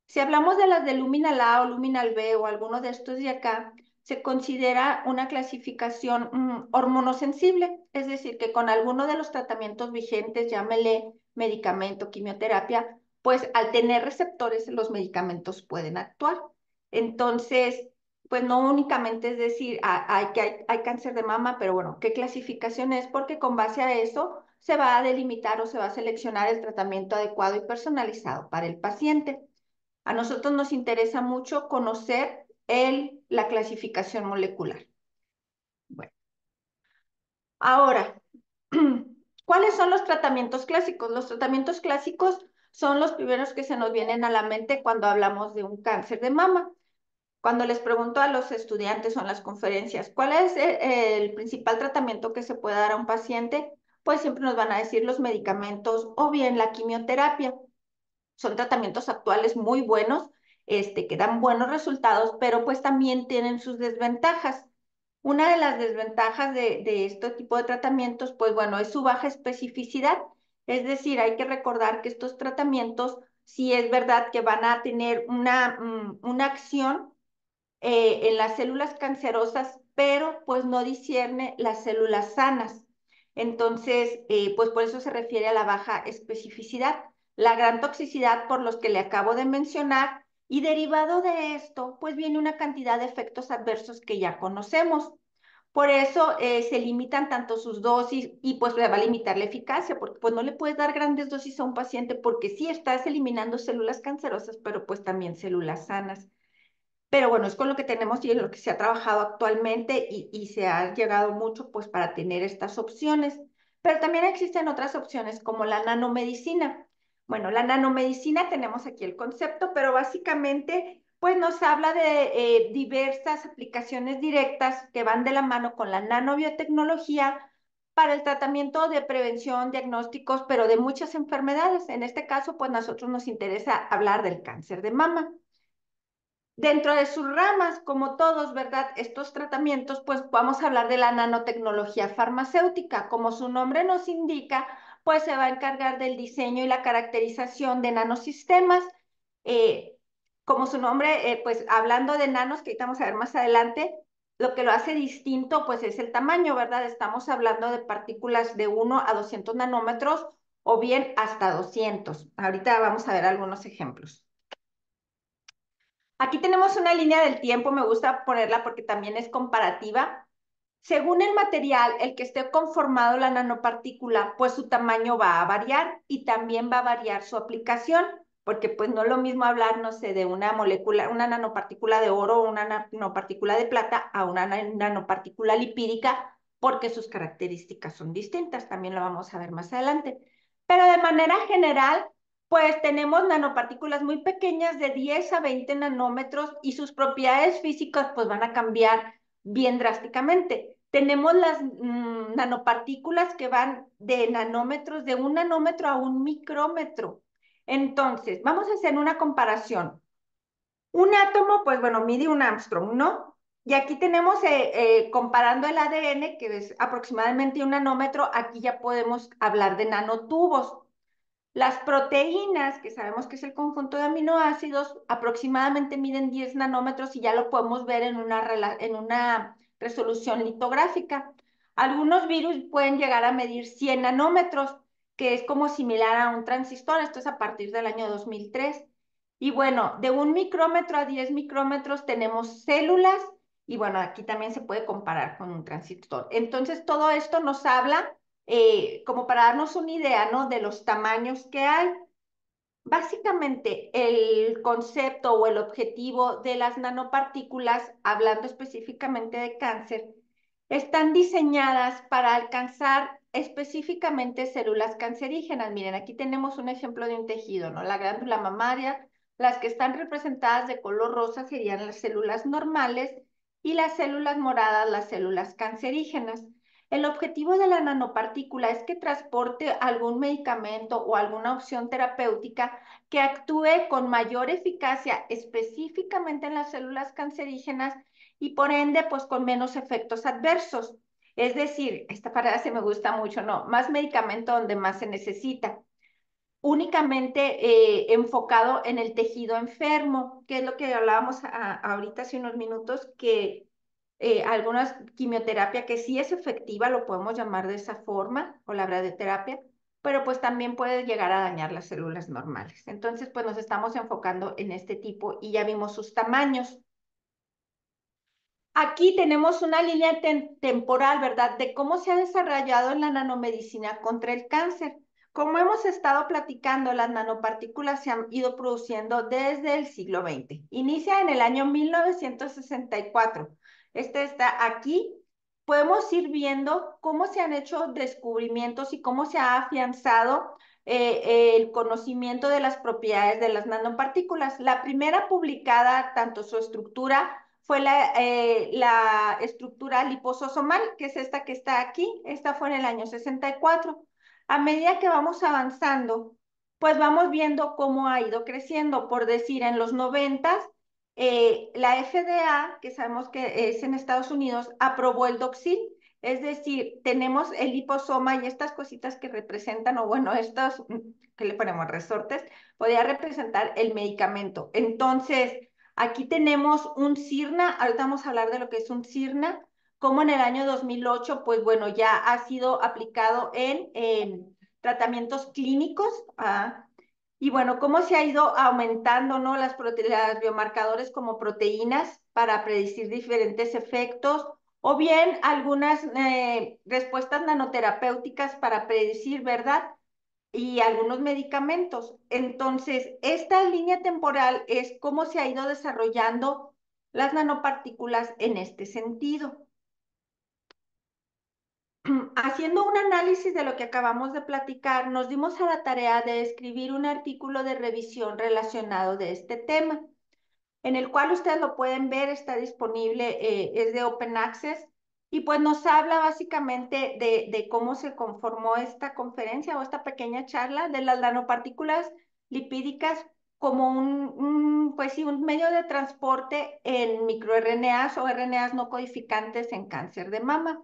Si hablamos de las de Luminal A o Luminal B o alguno de estos de acá, se considera una clasificación hormonosensible, es decir, que con alguno de los tratamientos vigentes, llámele medicamento, quimioterapia, pues al tener receptores los medicamentos pueden actuar. Entonces, pues no únicamente es decir, hay cáncer de mama, pero bueno, ¿qué clasificación es? Porque con base a eso se va a delimitar o se va a seleccionar el tratamiento adecuado y personalizado para el paciente. A nosotros nos interesa mucho conocer la clasificación molecular. Ahora, ¿cuáles son los tratamientos clásicos? Los tratamientos clásicos son los primeros que se nos vienen a la mente cuando hablamos de un cáncer de mama. Cuando les pregunto a los estudiantes o en las conferencias, ¿cuál es el principal tratamiento que se puede dar a un paciente? Pues siempre nos van a decir los medicamentos o bien la quimioterapia. Son tratamientos actuales muy buenos, que dan buenos resultados, pero pues también tienen sus desventajas. Una de las desventajas de este tipo de tratamientos, pues bueno, es su baja especificidad. Es decir, hay que recordar que estos tratamientos, sí es verdad que van a tener una acción en las células cancerosas, pero pues no discierne las células sanas. Entonces, pues por eso se refiere a la baja especificidad, la gran toxicidad por los que le acabo de mencionar, y derivado de esto, pues viene una cantidad de efectos adversos que ya conocemos. Por eso se limitan tanto sus dosis y pues le va a limitar la eficacia, porque pues no le puedes dar grandes dosis a un paciente porque sí estás eliminando células cancerosas, pero pues también células sanas. Pero bueno, es con lo que tenemos y en lo que se ha trabajado actualmente y se ha llegado mucho pues para tener estas opciones. Pero también existen otras opciones como la nanomedicina. Bueno, la nanomedicina tenemos aquí el concepto, pero básicamente pues nos habla de diversas aplicaciones directas que van de la mano con la nanobiotecnología para el tratamiento de prevención, diagnósticos, pero de muchas enfermedades. En este caso, pues a nosotros nos interesa hablar del cáncer de mama. Dentro de sus ramas, como todos, ¿verdad? Estos tratamientos, pues vamos a hablar de la nanotecnología farmacéutica. Como su nombre nos indica, pues se va a encargar del diseño y la caracterización de nanosistemas. Eh, Como su nombre, pues hablando de nanos, que ahorita vamos a ver más adelante, lo que lo hace distinto, pues es el tamaño, ¿verdad? Estamos hablando de partículas de 1 a 200 nanómetros o bien hasta 200. Ahorita vamos a ver algunos ejemplos. Aquí tenemos una línea del tiempo, me gusta ponerla porque también es comparativa. Según el material, el que esté conformado la nanopartícula, pues su tamaño va a variar y también va a variar su aplicación, porque pues no es lo mismo hablar, no sé, de una molécula, una nanopartícula de oro o una nanopartícula de plata a una nanopartícula lipídica, porque sus características son distintas, también lo vamos a ver más adelante. Pero de manera general, pues tenemos nanopartículas muy pequeñas de 10 a 20 nanómetros y sus propiedades físicas pues van a cambiar bien drásticamente. Tenemos las nanopartículas que van de nanómetros, de 1 nanómetro a 1 micrómetro. Entonces, vamos a hacer una comparación. Un átomo, pues bueno, mide un Armstrong, ¿no? Y aquí tenemos, comparando el ADN, que es aproximadamente 1 nanómetro, aquí ya podemos hablar de nanotubos. Las proteínas, que sabemos que es el conjunto de aminoácidos, aproximadamente miden 10 nanómetros y ya lo podemos ver en una resolución litográfica. Algunos virus pueden llegar a medir 100 nanómetros, que es como similar a un transistor. Esto es a partir del año 2003. Y bueno, de 1 micrómetro a 10 micrómetros tenemos células y bueno, aquí también se puede comparar con un transistor. Entonces, todo esto nos habla como para darnos una idea, ¿no? De los tamaños que hay. Básicamente, el concepto o el objetivo de las nanopartículas, hablando específicamente de cáncer, están diseñadas para alcanzar específicamente células cancerígenas. Miren, aquí tenemos un ejemplo de un tejido, ¿no? La glándula mamaria, las que están representadas de color rosa serían las células normales y las células moradas, las células cancerígenas. El objetivo de la nanopartícula es que transporte algún medicamento o alguna opción terapéutica que actúe con mayor eficacia específicamente en las células cancerígenas y por ende, pues con menos efectos adversos. Es decir, esta frase me gusta mucho, ¿no? Más medicamento donde más se necesita. Únicamente enfocado en el tejido enfermo, que es lo que hablábamos ahorita hace unos minutos, que algunas quimioterapia que sí es efectiva, lo podemos llamar de esa forma, o la radioterapia, pero pues también puede llegar a dañar las células normales. Entonces, pues nos estamos enfocando en este tipo y ya vimos sus tamaños. Aquí tenemos una línea temporal, ¿verdad? De cómo se ha desarrollado la nanomedicina contra el cáncer. Como hemos estado platicando, las nanopartículas se han ido produciendo desde el siglo XX. Inicia en el año 1964. Este está aquí, podemos ir viendo cómo se han hecho descubrimientos y cómo se ha afianzado el conocimiento de las propiedades de las nanopartículas. La primera publicada, tanto su estructura, fue la estructura lipososomal, que es esta que está aquí. Esta fue en el año 64. A medida que vamos avanzando, pues vamos viendo cómo ha ido creciendo. Por decir, en los 90, la FDA, que sabemos que es en Estados Unidos, aprobó el Doxil. Es decir, tenemos el liposoma y estas cositas que representan, o bueno, estos que le ponemos resortes, podría representar el medicamento. Entonces, aquí tenemos un CIRNA, ahorita vamos a hablar de lo que es un CIRNA, como en el año 2008, pues bueno, ya ha sido aplicado en tratamientos clínicos. Y bueno, cómo se ha ido aumentando, ¿no? Las biomarcadores como proteínas para predecir diferentes efectos, o bien algunas respuestas nanoterapéuticas para predecir, ¿verdad? Y algunos medicamentos. Entonces, esta línea temporal es cómo se ha ido desarrollando las nanopartículas en este sentido. Haciendo un análisis de lo que acabamos de platicar, nos dimos a la tarea de escribir un artículo de revisión relacionado de este tema, en el cual ustedes lo pueden ver, está disponible, es de Open Access, y pues nos habla básicamente de cómo se conformó esta conferencia o esta pequeña charla de las nanopartículas lipídicas como pues sí, un medio de transporte en microRNAs o RNAs no codificantes en cáncer de mama.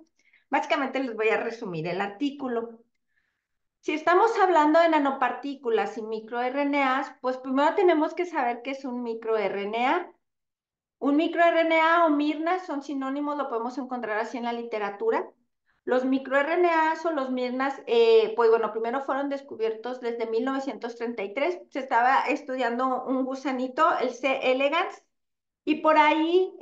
Básicamente les voy a resumir el artículo. Si estamos hablando de nanopartículas y microRNAs, pues primero tenemos que saber qué es un microRNA. Un microRNA o MIRNA son sinónimos, lo podemos encontrar así en la literatura. Los microRNAs o los MIRNAs, pues bueno, primero fueron descubiertos desde 1933. Se estaba estudiando un gusanito, el C. elegans, y por ahí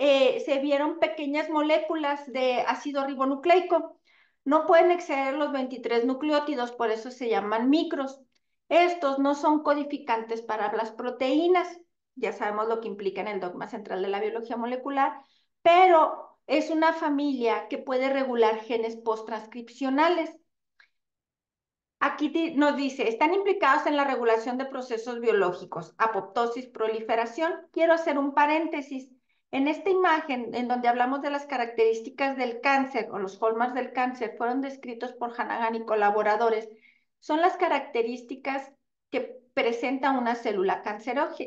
se vieron pequeñas moléculas de ácido ribonucleico. No pueden exceder los 23 nucleótidos, por eso se llaman micros. Estos no son codificantes para las proteínas, ya sabemos lo que implica en el dogma central de la biología molecular, pero es una familia que puede regular genes posttranscripcionales. Aquí nos dice, están implicados en la regulación de procesos biológicos, apoptosis, proliferación. Quiero hacer un paréntesis. En esta imagen, en donde hablamos de las características del cáncer o los hallmarks del cáncer, fueron descritos por Hanahan y colaboradores, son las características que presenta una célula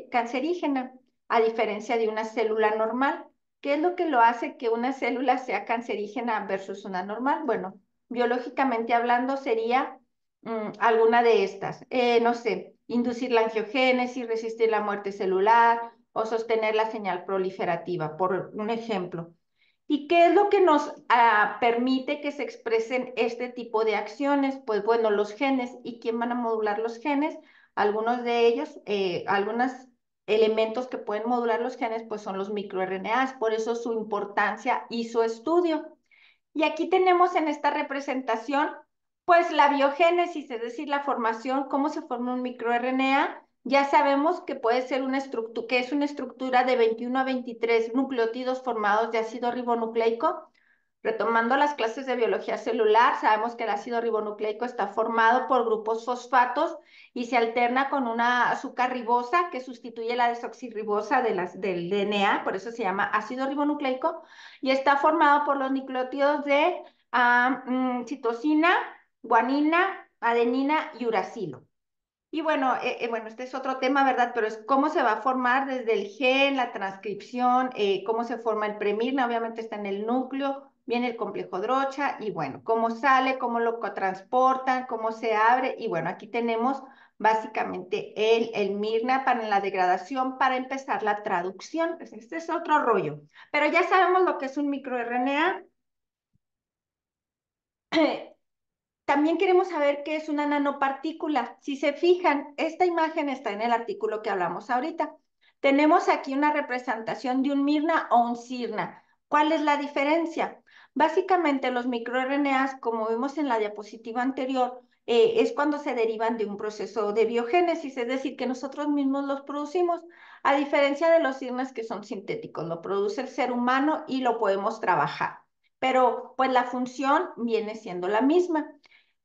cancerígena, a diferencia de una célula normal. ¿Qué es lo que lo hace que una célula sea cancerígena versus una normal? Bueno, biológicamente hablando sería alguna de estas. No sé, inducir la angiogénesis, resistir la muerte celular o sostener la señal proliferativa, por un ejemplo. ¿Y qué es lo que nos permite que se expresen este tipo de acciones? Pues bueno, los genes. ¿Y quién van a modular los genes? Algunos de ellos, algunos elementos que pueden modular los genes, pues son los microRNAs, por eso su importancia y su estudio. Y aquí tenemos en esta representación, pues la biogénesis, es decir, la formación, cómo se forma un microRNA. Ya sabemos que puede ser una estructura, que es una estructura de 21 a 23 nucleótidos formados de ácido ribonucleico. Retomando las clases de biología celular, sabemos que el ácido ribonucleico está formado por grupos fosfatos y se alterna con una azúcar ribosa que sustituye la desoxirribosa del DNA, por eso se llama ácido ribonucleico, y está formado por los nucleótidos de citosina, guanina, adenina y uracilo. Y bueno, bueno, este es otro tema, ¿verdad? Pero es cómo se va a formar desde el gen, la transcripción, cómo se forma el premirna, obviamente está en el núcleo, viene el complejo Drocha, y bueno, cómo sale, cómo lo transportan, cómo se abre, y bueno, aquí tenemos básicamente el Mirna para la degradación, para empezar la traducción. Este es otro rollo, pero ya sabemos lo que es un microRNA. También queremos saber qué es una nanopartícula. Si se fijan, esta imagen está en el artículo que hablamos ahorita. Tenemos aquí una representación de un MIRNA o un CIRNA. ¿Cuál es la diferencia? Básicamente los microRNAs, como vimos en la diapositiva anterior, es cuando se derivan de un proceso de biogénesis, es decir, que nosotros mismos los producimos, a diferencia de los CIRNAs que son sintéticos, lo produce el ser humano y lo podemos trabajar. pero pues la función viene siendo la misma.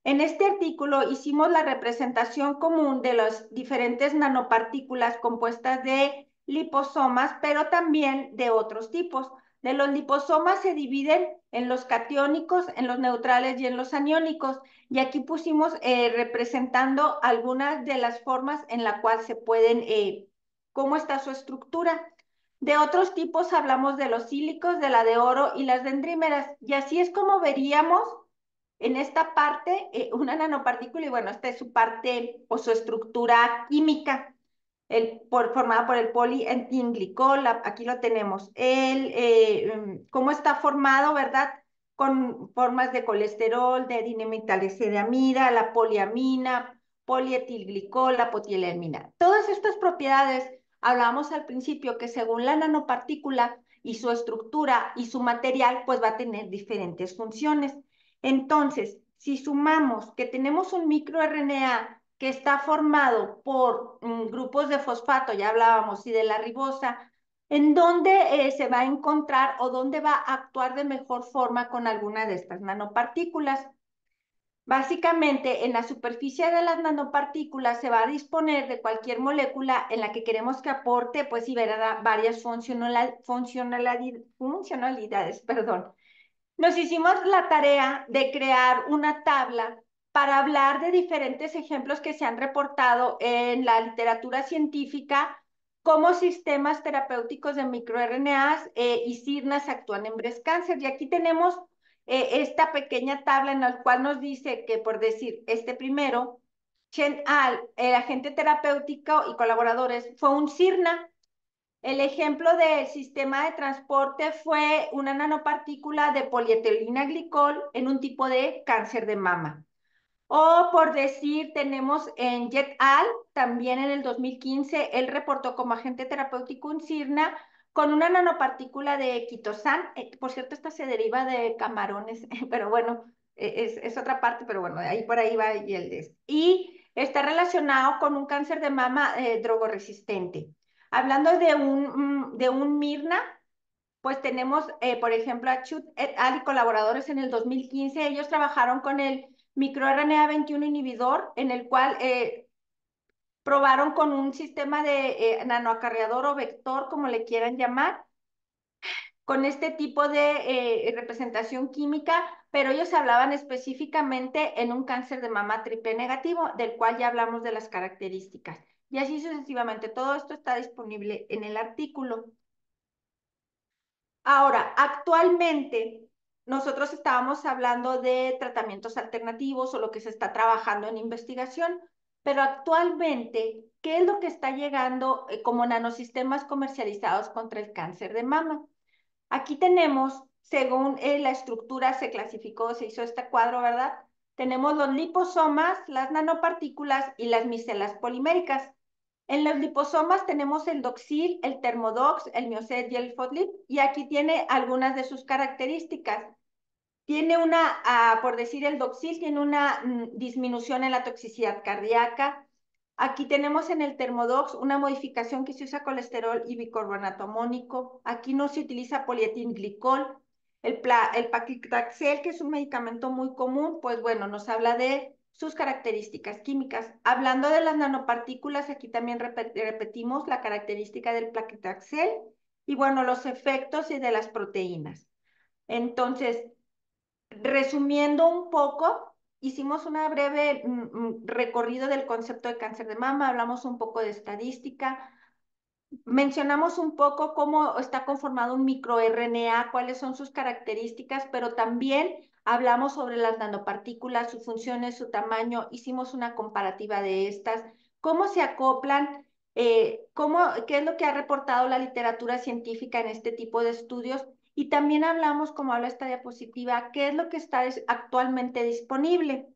En este artículo hicimos la representación común de las diferentes nanopartículas compuestas de liposomas, pero también de otros tipos. De los liposomas se dividen en los catiónicos, en los neutrales y en los aniónicos. Y aquí pusimos representando algunas de las formas en la cual se pueden, cómo está su estructura. De otros tipos hablamos de los sílicos, de la de oro y las dendrímeras. Y así es como veríamos en esta parte una nanopartícula, y bueno, esta es su parte o su estructura química, formada por el polietilenglicol, aquí lo tenemos. ¿Cómo está formado, verdad? Con formas de colesterol, de dinamitaldehidratamina, la poliamina, polietilenglicol, la potilenamina. Todas estas propiedades, hablamos al principio que según la nanopartícula y su estructura y su material, pues va a tener diferentes funciones. Entonces, si sumamos que tenemos un microRNA que está formado por grupos de fosfato, ya hablábamos, y de la ribosa, ¿en dónde se va a encontrar o dónde va a actuar de mejor forma con alguna de estas nanopartículas? Básicamente, en la superficie de las nanopartículas se va a disponer de cualquier molécula en la que queremos que aporte, pues, y verá varias funcionalidades, perdón. Nos hicimos la tarea de crear una tabla para hablar de diferentes ejemplos que se han reportado en la literatura científica, cómo sistemas terapéuticos de microRNAs y SIRNAs actúan en breast cancer. Y aquí tenemos esta pequeña tabla en la cual nos dice que, por decir, este primero, Chen al, el agente terapéutico y colaboradores, fue un SIRNA. El ejemplo del sistema de transporte fue una nanopartícula de polietilena glicol en un tipo de cáncer de mama. O por decir, tenemos en Jet al, también en el 2015, él reportó como agente terapéutico un SIRNA con una nanopartícula de quitosan. Por cierto, esta se deriva de camarones, pero bueno, es otra parte, pero bueno, ahí por ahí va y el de este. Y está relacionado con un cáncer de mama drogoresistente. Hablando de un Mirna, pues tenemos, por ejemplo, a Chut et al y colaboradores en el 2015. Ellos trabajaron con el microRNA 21 inhibidor, en el cual probaron con un sistema de nanoacarreador o vector, como le quieran llamar, con este tipo de representación química, pero ellos hablaban específicamente en un cáncer de mama triple negativo, del cual ya hablamos de las características. Y así sucesivamente. Todo esto está disponible en el artículo. Ahora, actualmente, nosotros estábamos hablando de tratamientos alternativos o lo que se está trabajando en investigación, pero actualmente, ¿qué es lo que está llegando como nanosistemas comercializados contra el cáncer de mama? Aquí tenemos, según la estructura se clasificó, se hizo este cuadro, ¿verdad? Tenemos los liposomas, las nanopartículas y las micelas poliméricas. En los liposomas tenemos el doxil, el termodox, el miocet y el FODLIP, y aquí tiene algunas de sus características. Tiene una, por decir el doxil, tiene una disminución en la toxicidad cardíaca. Aquí tenemos en el termodox una modificación que se usa colesterol y bicarbonato amónico. Aquí no se utiliza polietilenglicol. El paclitaxel, que es un medicamento muy común, pues bueno, nos habla de sus características químicas. Hablando de las nanopartículas, aquí también repetimos la característica del paclitaxel y bueno, los efectos y de las proteínas. Entonces, resumiendo un poco, hicimos una breve recorrido del concepto de cáncer de mama, hablamos un poco de estadística, mencionamos un poco cómo está conformado un microRNA, cuáles son sus características, pero también hablamos sobre las nanopartículas, sus funciones, su tamaño, hicimos una comparativa de estas, cómo se acoplan, qué es lo que ha reportado la literatura científica en este tipo de estudios, y también hablamos, como habla esta diapositiva, qué es lo que está actualmente disponible.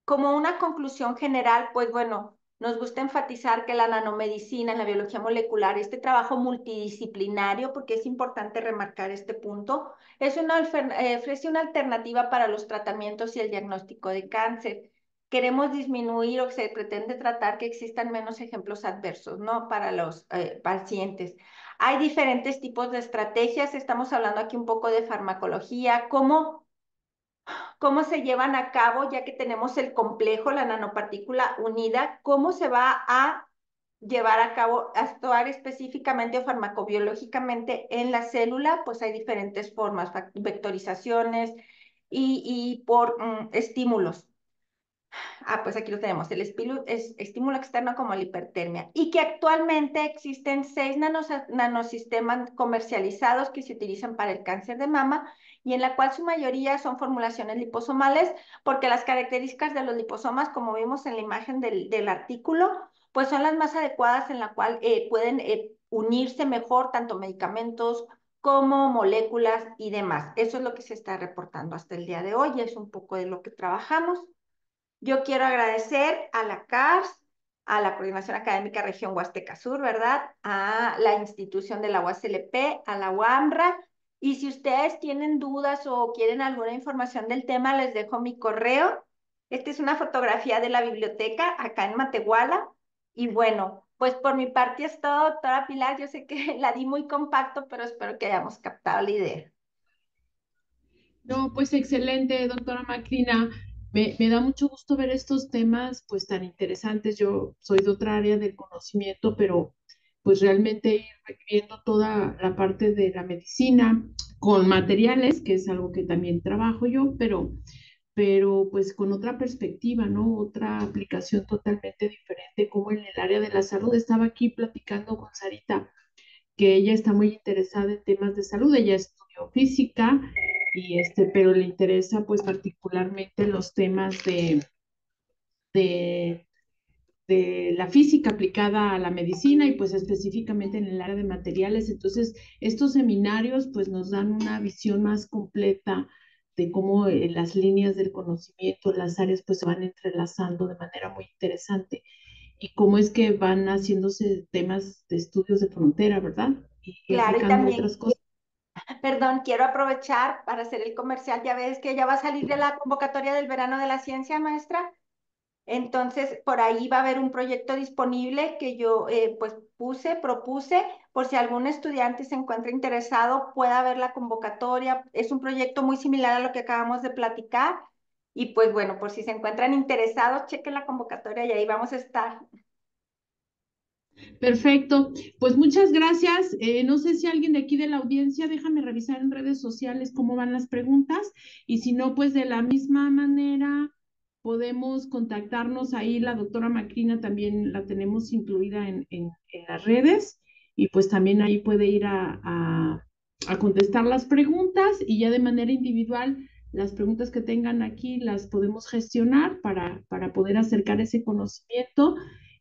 Como una conclusión general, pues bueno, nos gusta enfatizar que la nanomedicina, la biología molecular, este trabajo multidisciplinario, porque es importante remarcar este punto, ofrece una alternativa para los tratamientos y el diagnóstico de cáncer. queremos disminuir o se pretende tratar que existan menos ejemplos adversos, ¿no? Para los pacientes. Hay diferentes tipos de estrategias, estamos hablando aquí un poco de farmacología, cómo se llevan a cabo, ya que tenemos el complejo, la nanopartícula unida, cómo se va a llevar a cabo, actuar específicamente o farmacobiológicamente en la célula, pues hay diferentes formas, vectorizaciones y por estímulos. Pues aquí lo tenemos, el estímulo externo como la hipertermia, y que actualmente existen 6 nanosistemas comercializados que se utilizan para el cáncer de mama, y en la cual su mayoría son formulaciones liposomales, porque las características de los liposomas, como vimos en la imagen del artículo, pues son las más adecuadas en la cual pueden unirse mejor tanto medicamentos como moléculas y demás. Eso es lo que se está reportando hasta el día de hoy, y es un poco de lo que trabajamos. Yo quiero agradecer a la CARS, a la Coordinación Académica Región Huasteca Sur, ¿verdad? A la institución de la UASLP, a la UAMRA. Y si ustedes tienen dudas o quieren alguna información del tema, les dejo mi correo. Esta es una fotografía de la biblioteca acá en Matehuala. Y bueno, pues por mi parte es todo, doctora Pilar. Yo sé que la di muy compacto, pero espero que hayamos captado la idea. No, pues excelente, doctora Macrina. Me da mucho gusto ver estos temas pues tan interesantes. Yo soy de otra área del conocimiento, pero pues realmente ir viendo toda la parte de la medicina con materiales, que es algo que también trabajo yo, pero pues con otra perspectiva, ¿no? Otra aplicación totalmente diferente, como en el área de la salud. Estaba aquí platicando con Sarita, que ella está muy interesada en temas de salud. Ella estudió física pero le interesa pues particularmente los temas de, de la física aplicada a la medicina y pues específicamente en el área de materiales. Entonces, estos seminarios pues nos dan una visión más completa de cómo las líneas del conocimiento, las áreas pues se van entrelazando de manera muy interesante y cómo es que van haciéndose temas de estudios de frontera, ¿verdad? Y Claro, y aplicando otras también cosas. perdón, quiero aprovechar para hacer el comercial. Ya ves que ya va a salir de la convocatoria del verano de la ciencia, maestra. Entonces, por ahí va a haber un proyecto disponible que yo pues propuse, por si algún estudiante se encuentra interesado, pueda ver la convocatoria. Es un proyecto muy similar a lo que acabamos de platicar. Y pues bueno, por si se encuentran interesados, chequen la convocatoria y ahí vamos a estar. Perfecto, pues muchas gracias. No sé si alguien de aquí de la audiencia, déjame revisar en redes sociales cómo van las preguntas y si no, pues de la misma manera podemos contactarnos ahí. La doctora Macrina también la tenemos incluida en las redes y pues también ahí puede ir a contestar las preguntas y ya de manera individual las preguntas que tengan aquí las podemos gestionar para poder acercar ese conocimiento.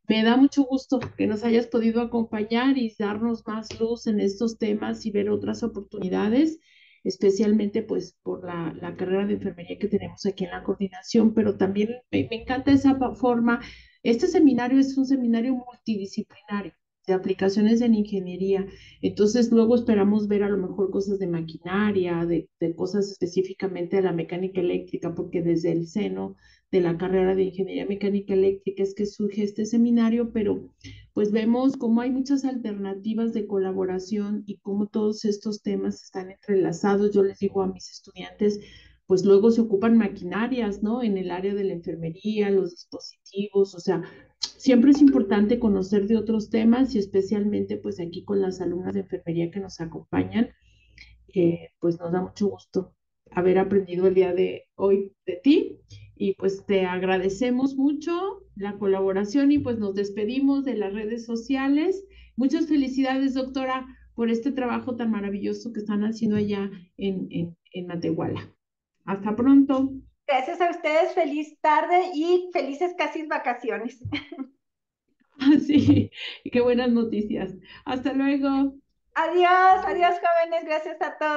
Me da mucho gusto que nos hayas podido acompañar y darnos más luz en estos temas y ver otras oportunidades, especialmente pues por la carrera de enfermería que tenemos aquí en la coordinación, pero también me encanta esa forma. Este seminario es un seminario multidisciplinario de aplicaciones en ingeniería. Entonces, luego esperamos ver a lo mejor cosas de maquinaria, de cosas específicamente de la mecánica eléctrica, porque desde el seno de la carrera de Ingeniería Mecánica Eléctrica es que surge este seminario, pero pues vemos cómo hay muchas alternativas de colaboración y cómo todos estos temas están entrelazados. Yo les digo a mis estudiantes, pues luego se ocupan maquinarias, ¿no? En el área de la enfermería, los dispositivos, o sea, siempre es importante conocer de otros temas y especialmente pues aquí con las alumnas de enfermería que nos acompañan, pues nos da mucho gusto haber aprendido el día de hoy de ti y pues te agradecemos mucho la colaboración y pues nos despedimos de las redes sociales. Muchas felicidades, doctora, por este trabajo tan maravilloso que están haciendo allá en Matehuala. Hasta pronto. Gracias a ustedes, feliz tarde y felices casi vacaciones. Sí, qué buenas noticias. Hasta luego. Adiós, adiós jóvenes, gracias a todos.